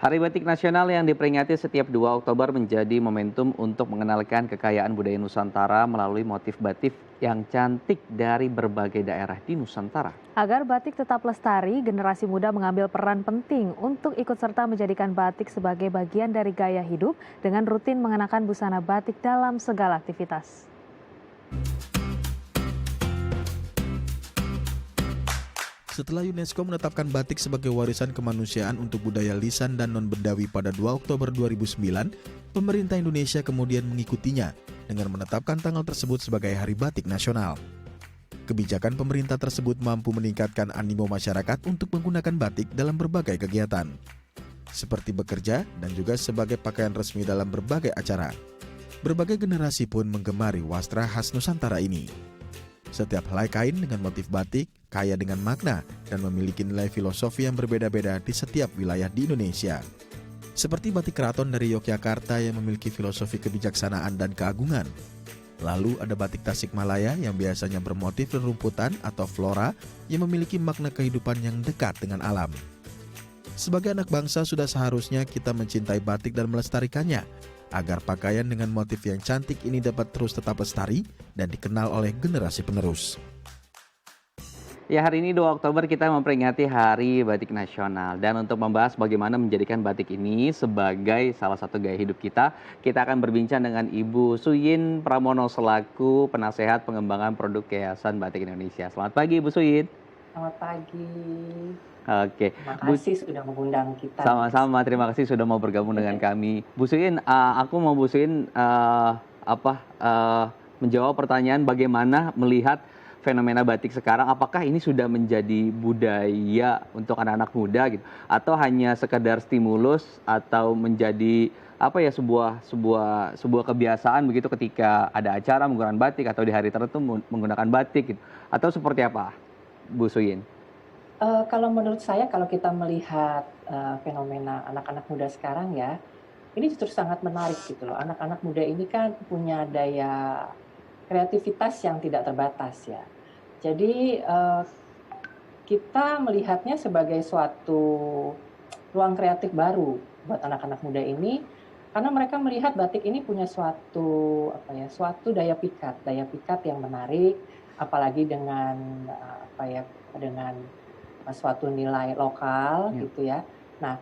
Hari Batik Nasional yang diperingati setiap 2 Oktober menjadi momentum untuk mengenalkan kekayaan budaya Nusantara melalui motif batik yang cantik dari berbagai daerah di Nusantara. Agar batik tetap lestari, generasi muda mengambil peran penting untuk ikut serta menjadikan batik sebagai bagian dari gaya hidup dengan rutin mengenakan busana batik dalam segala aktivitas. Setelah UNESCO menetapkan batik sebagai warisan kemanusiaan untuk budaya lisan dan non-Bendawi pada 2 Oktober 2009, pemerintah Indonesia kemudian mengikutinya dengan menetapkan tanggal tersebut sebagai Hari Batik Nasional. Kebijakan pemerintah tersebut mampu meningkatkan animo masyarakat untuk menggunakan batik dalam berbagai kegiatan, seperti bekerja dan juga sebagai pakaian resmi dalam berbagai acara. Berbagai generasi pun menggemari wastra khas Nusantara ini. Setiap helai kain dengan motif batik kaya dengan makna dan memiliki nilai filosofi yang berbeda-beda di setiap wilayah di Indonesia. Seperti batik keraton dari Yogyakarta yang memiliki filosofi kebijaksanaan dan keagungan. Lalu ada batik Tasikmalaya yang biasanya bermotif rerumputan atau flora yang memiliki makna kehidupan yang dekat dengan alam. Sebagai anak bangsa sudah seharusnya kita mencintai batik dan melestarikannya, agar pakaian dengan motif yang cantik ini dapat terus tetap lestari dan dikenal oleh generasi penerus. Ya, hari ini 2 Oktober kita memperingati Hari Batik Nasional. Dan untuk membahas bagaimana menjadikan batik ini sebagai salah satu gaya hidup kita akan berbincang dengan Ibu Suyin Pramono selaku Penasehat Pengembangan Produk Yayasan Batik Indonesia. Selamat pagi Ibu Suyin. Selamat pagi. Oke, Terima kasih sudah mengundang kita. Sama-sama, terima kasih sudah mau bergabung dengan kami. Bu Suyin, aku mau Bu Suyin menjawab pertanyaan bagaimana melihat fenomena batik sekarang. Apakah ini sudah menjadi budaya untuk anak-anak muda gitu, atau hanya sekedar stimulus atau menjadi sebuah kebiasaan begitu ketika ada acara menggunakan batik atau di hari tertentu menggunakan batik gitu, atau seperti apa, Bu Suyin? Kalau menurut saya, kalau kita melihat fenomena anak-anak muda sekarang ya, ini justru sangat menarik gitu loh. Anak-anak muda ini kan punya daya kreativitas yang tidak terbatas ya. Jadi kita melihatnya sebagai suatu ruang kreatif baru buat anak-anak muda ini, karena mereka melihat batik ini punya suatu daya pikat yang menarik, apalagi dengan dengan suatu nilai lokal gitu ya. Nah,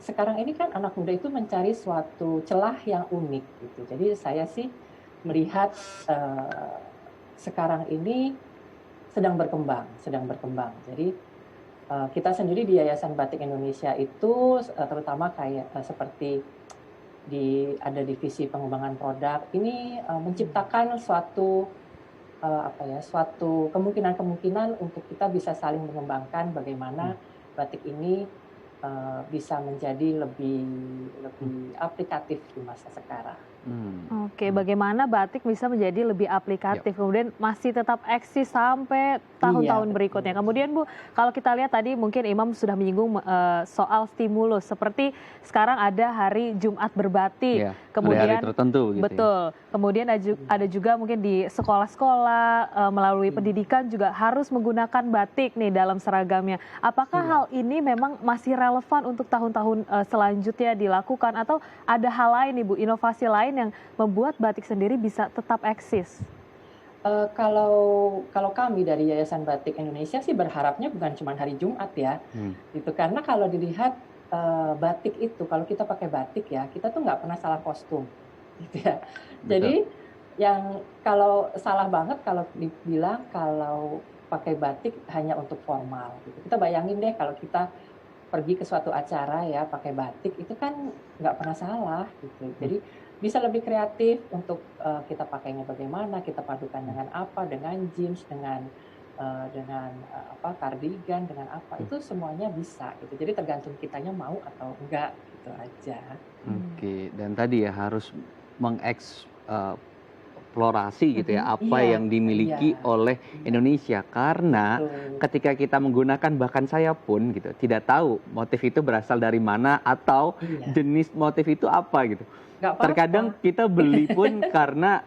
sekarang ini kan anak muda itu mencari suatu celah yang unik gitu. Jadi saya sih melihat sekarang ini sedang berkembang. Jadi kita sendiri di Yayasan Batik Indonesia itu terutama seperti ada divisi pengembangan produk ini menciptakan suatu kemungkinan untuk kita bisa saling mengembangkan bagaimana batik ini bisa menjadi lebih aplikatif di masa sekarang. Oke, bagaimana batik bisa menjadi lebih aplikatif, kemudian masih tetap eksis sampai tahun-tahun berikutnya. Kemudian Bu, kalau kita lihat tadi mungkin Imam sudah menyinggung soal stimulus, seperti sekarang ada hari Jumat berbatik, kemudian hari tertentu gitu. Betul. Kemudian ada juga mungkin di sekolah-sekolah melalui pendidikan juga harus menggunakan batik nih dalam seragamnya. Apakah hal ini memang masih relevan untuk tahun-tahun selanjutnya dilakukan, atau ada hal lain nih Bu, inovasi lain yang membuat batik sendiri bisa tetap eksis? Kalau kami dari Yayasan Batik Indonesia sih berharapnya bukan cuma hari Jumat ya, gitu. Karena kalau dilihat batik itu, kalau kita pakai batik ya, kita tuh nggak pernah salah kostum, gitu ya. Jadi yang kalau salah banget kalau dibilang kalau pakai batik hanya untuk formal, gitu. Kita bayangin deh kalau kita pergi ke suatu acara ya pakai batik, itu kan nggak pernah salah, gitu. Jadi bisa lebih kreatif untuk kita pakainya bagaimana, kita padukan dengan apa, dengan jeans, dengan kardigan, dengan apa, itu semuanya bisa gitu. Jadi tergantung kitanya mau atau enggak, gitu aja. Oke, dan tadi ya harus mengeksplorasi gitu ya apa yang dimiliki oleh Indonesia, karena ketika kita menggunakan, bahkan saya pun gitu tidak tahu motif itu berasal dari mana atau jenis motif itu apa gitu. Terkadang kita beli pun karena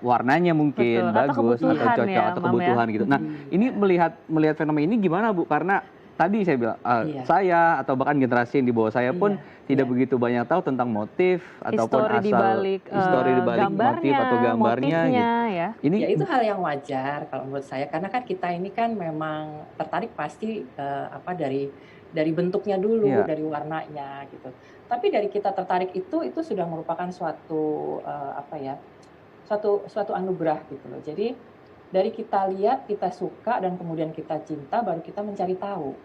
warnanya mungkin bagus atau cocok atau kebutuhan gitu. Nah, ini melihat fenomena ini gimana Bu? Karena tadi saya bilang, Iya, saya atau bahkan generasi yang di bawah saya pun iya, tidak iya. begitu banyak tahu tentang motif ataupun Histori di asal balik histori di balik motif gambarnya, atau gambarnya motifnya gitu. ya. Ini Ya itu hal yang wajar kalau menurut saya, karena kan kita ini kan memang tertarik pasti, apa, dari bentuknya dulu, iya, dari warnanya gitu. Tapi dari kita tertarik itu sudah merupakan suatu, apa ya, suatu suatu anugerah gitu loh. Jadi dari kita lihat, kita suka, dan kemudian kita cinta, baru kita mencari tahu.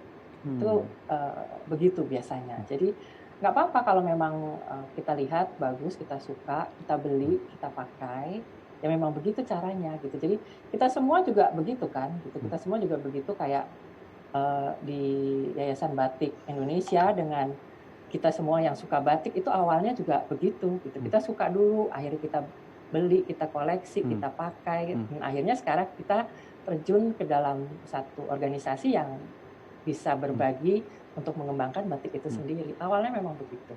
Itu, hmm, begitu biasanya. Jadi nggak apa-apa kalau memang, kita lihat bagus, kita suka, kita beli, kita pakai, ya memang begitu caranya gitu. Jadi kita semua juga begitu kan gitu, kita semua juga begitu kayak, di Yayasan Batik Indonesia dengan kita semua yang suka batik itu awalnya juga begitu gitu. Kita suka dulu, akhirnya kita beli, kita koleksi, hmm, kita pakai, hmm, dan akhirnya sekarang kita terjun ke dalam satu organisasi yang bisa hmm, berbagi untuk mengembangkan batik itu hmm. sendiri. Awalnya memang begitu.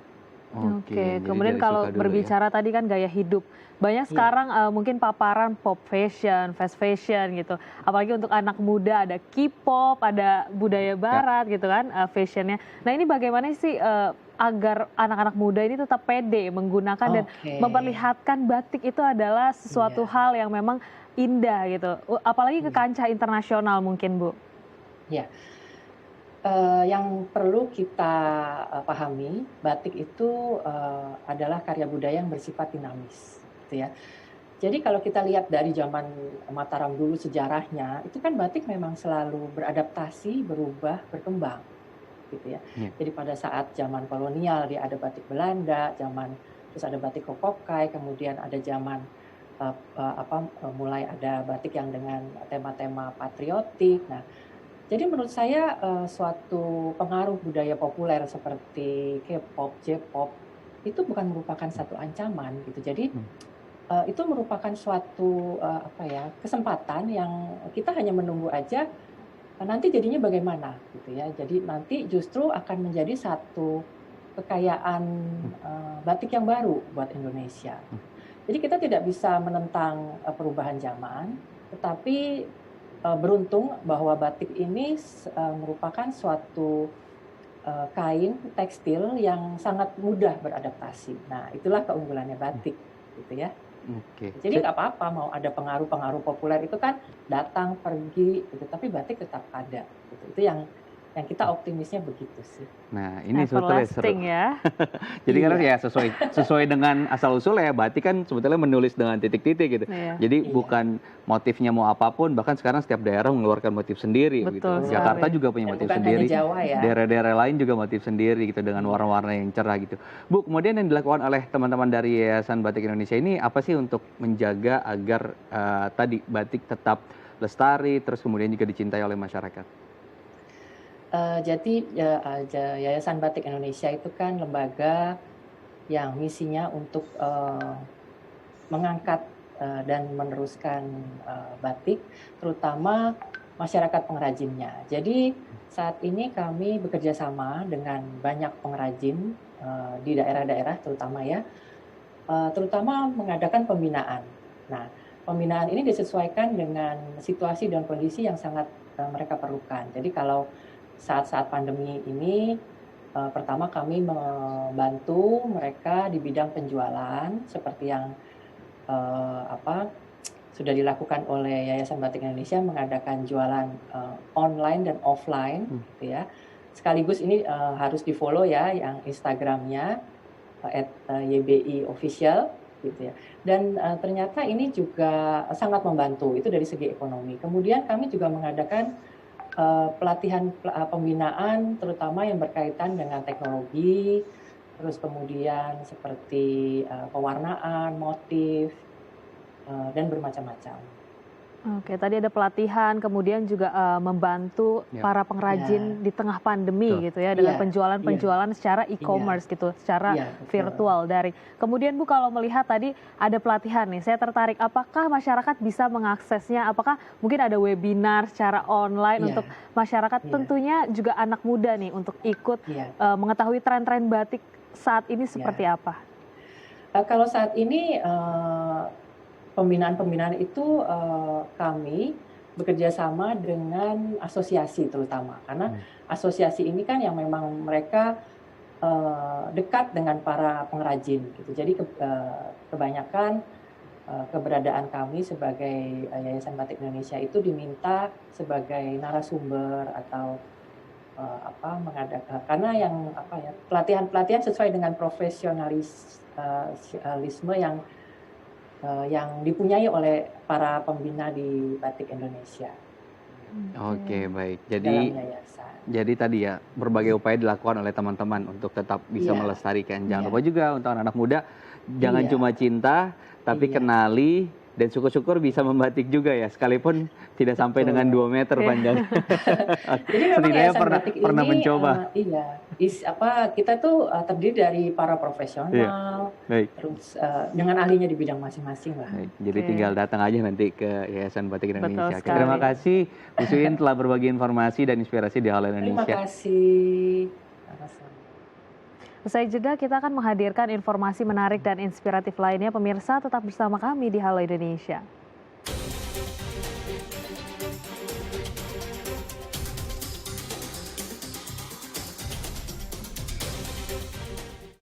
Oke, Oke, jadi kemudian dari suka kalau dulu ya. berbicara tadi kan gaya hidup, banyak Iya, sekarang mungkin paparan pop fashion, fast fashion gitu. Apalagi untuk anak muda ada K-pop, ada budaya Ya, barat gitu kan fashionnya. Nah ini bagaimana sih agar anak-anak muda ini tetap pede menggunakan dan oke. memperlihatkan batik itu adalah sesuatu Iya, hal yang memang indah gitu. Apalagi ke iya, kancah internasional mungkin Bu. iya. Yang perlu kita, pahami, batik itu, adalah karya budaya yang bersifat dinamis, gitu ya. Jadi kalau kita lihat dari zaman Mataram dulu sejarahnya, itu kan batik memang selalu beradaptasi, berubah, berkembang, gitu ya. iya, Jadi pada saat zaman kolonial dia ada batik Belanda, terus ada batik Hokokai, kemudian ada zaman, mulai ada batik yang dengan tema-tema patriotik. Nah, jadi menurut saya, suatu pengaruh budaya populer seperti K-pop, J-pop, itu bukan merupakan satu ancaman gitu. Jadi, hmm, itu merupakan suatu, apa ya, kesempatan yang kita hanya menunggu aja, nanti jadinya bagaimana gitu ya. Jadi nanti justru akan menjadi satu kekayaan, hmm, batik yang baru buat Indonesia. hmm, Jadi kita tidak bisa menentang, perubahan zaman, tetapi, beruntung bahwa batik ini merupakan suatu, kain tekstil yang sangat mudah beradaptasi. Nah, itulah keunggulannya hmm, batik, gitu ya. oke. Jadi nggak apa-apa mau ada pengaruh-pengaruh populer itu kan datang, pergi, gitu, tapi batik tetap ada, gitu. Itu yang kita optimisnya begitu sih. Nah, ini sebetulnya seru. Everlasting ya. Jadi karena Iya, ya sesuai dengan asal usul ya batik kan sebetulnya menulis dengan titik-titik gitu. Iya, Jadi iya, bukan motifnya mau apapun, bahkan sekarang setiap daerah mengeluarkan motif sendiri gitu. betul betul. Jakarta sekali. juga punya Dan motif bukan hanya sendiri, Jawa ya. daerah-daerah lain juga motif sendiri gitu dengan Iya. warna-warna yang cerah gitu. Bu, kemudian yang dilakukan oleh teman-teman dari Yayasan Batik Indonesia ini apa sih untuk menjaga agar tadi batik tetap lestari terus kemudian juga dicintai oleh masyarakat? Jadi Yayasan Batik Indonesia itu kan lembaga yang misinya untuk, mengangkat, dan meneruskan, batik, terutama masyarakat pengrajinnya. Jadi saat ini kami bekerja sama dengan banyak pengrajin, di daerah-daerah terutama ya, terutama mengadakan pembinaan. Nah, pembinaan ini disesuaikan dengan situasi dan kondisi yang sangat, mereka perlukan. Jadi kalau saat-saat pandemi ini, pertama kami membantu mereka di bidang penjualan seperti yang, apa, sudah dilakukan oleh Yayasan Batik Indonesia mengadakan jualan, online dan offline Hmm, gitu ya. Sekaligus ini, harus di-follow ya yang Instagram-nya, @YBI Official gitu ya. Dan, ternyata ini juga sangat membantu, itu dari segi ekonomi. Kemudian kami juga mengadakan, pelatihan pembinaan terutama yang berkaitan dengan teknologi, terus kemudian seperti, pewarnaan, motif, dan bermacam-macam. Oke, tadi ada pelatihan, kemudian juga membantu ya, para Iya, pengrajin di tengah pandemi betul. gitu ya, dengan iya, iya, penjualan-penjualan secara iya, e-commerce gitu, secara iya, betul. virtual daring. Kemudian Bu kalau melihat tadi ada pelatihan nih, saya tertarik, apakah masyarakat bisa mengaksesnya? Apakah mungkin ada webinar secara online Iya, untuk masyarakat? iya, Tentunya juga anak muda nih untuk ikut iya, mengetahui tren-tren batik saat ini seperti iya. apa? Kalau saat ini, pembinaan-pembinaan itu, kami bekerja sama dengan asosiasi terutama, karena asosiasi ini kan yang memang mereka dekat dengan para pengrajin gitu. Jadi kebanyakan keberadaan kami sebagai Yayasan Batik Indonesia itu diminta sebagai narasumber atau mengadakan, karena pelatihan-pelatihan sesuai dengan profesionalisme yang dipunyai oleh para pembina di Batik Indonesia Oke, baik. dalam yayasan. Jadi tadi ya, berbagai upaya dilakukan oleh teman-teman untuk tetap bisa Iya, melestarikan. Jangan iya, lupa juga untuk anak-anak muda, jangan iya, cuma cinta, tapi iya, kenali dan syukur-syukur bisa membatik juga ya, sekalipun tidak sampai dengan betul. 2 meter panjang. Jadi memang Setidaknya Yayasan pernah Batik pernah ini mencoba. kita tuh terdiri dari para Iya, profesional, baik. terus dengan ahlinya di bidang masing-masing lah. Baik, jadi Oke. tinggal datang aja nanti ke Yayasan Batik Betul Indonesia. Oke, sekali. terima kasih Bu Suin telah berbagi informasi dan inspirasi di Halo Terima Indonesia. kasih. Sama-sama. Usai jeda kita akan menghadirkan informasi menarik dan inspiratif lainnya. Pemirsa tetap bersama kami di Halo Indonesia.